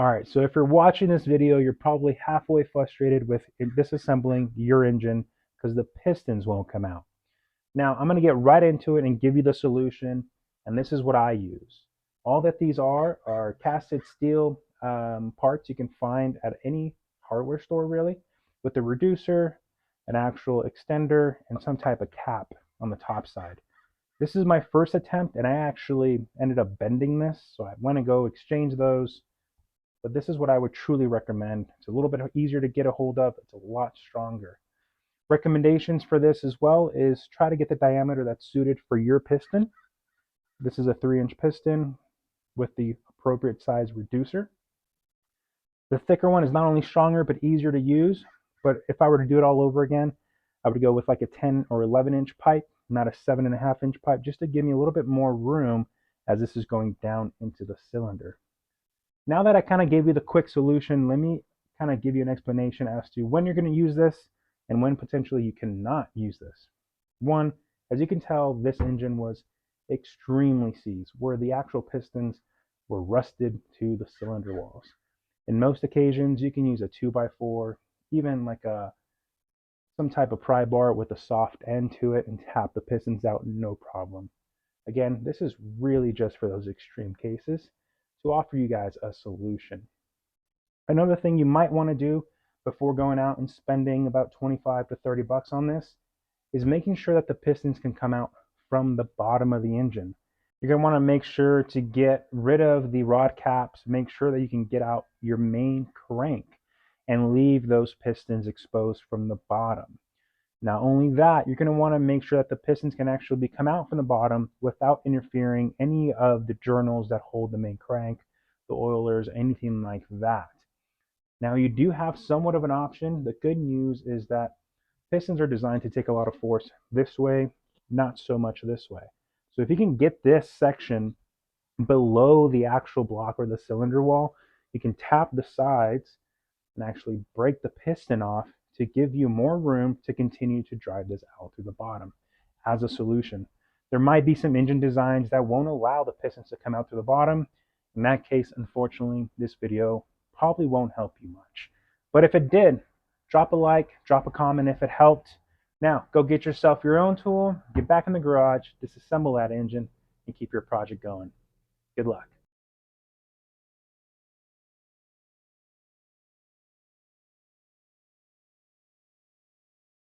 All right, so if you're watching this video, you're probably halfway frustrated with disassembling your engine because the pistons won't come out. Now, I'm going to get right into it and give you the solution, and this is what I use. All that these are casted steel parts you can find at any hardware store, really, with a reducer, an actual extender, and some type of cap on the top side. This is my first attempt, and I actually ended up bending this, so I want to go exchange those, but this is what I would truly recommend. It's a little bit easier to get a hold of. It's a lot stronger. Recommendations for this as well is try to get the diameter that's suited for your piston. This is a 3-inch piston with the appropriate size reducer. The thicker one is not only stronger but easier to use, but if I were to do it all over again, I would go with like a 10 or 11-inch pipe, not a 7.5-inch pipe, just to give me a little bit more room as this is going down into the cylinder. Now that I kind of gave you the quick solution, let me kind of give you an explanation as to when you're going to use this and when potentially you cannot use this. One, as you can tell, this engine was extremely seized, where the actual pistons were rusted to the cylinder walls. In most occasions, you can use a 2x4, even like some type of pry bar with a soft end to it, and tap the pistons out, no problem. Again, this is really just for those extreme cases to offer you guys a solution. Another thing you might want to do before going out and spending about 25 to 30 bucks on this is making sure that the pistons can come out from the bottom of the engine. You're going to want to make sure to get rid of the rod caps, make sure that you can get out your main crank and leave those pistons exposed from the bottom. Not only that, you're going to want to make sure that the pistons can actually come out from the bottom without interfering any of the journals that hold the main crank, the oilers, anything like that. Now you do have somewhat of an option. The good news is that pistons are designed to take a lot of force this way, not so much this way. So if you can get this section below the actual block or the cylinder wall, you can tap the sides and actually break the piston off to give you more room to continue to drive this out through the bottom as a solution. There might be some engine designs that won't allow the pistons to come out through the bottom. In that case, unfortunately, this video probably won't help you much. But if it did, drop a like, drop a comment if it helped. Now, go get yourself your own tool, get back in the garage, disassemble that engine, and keep your project going. Good luck.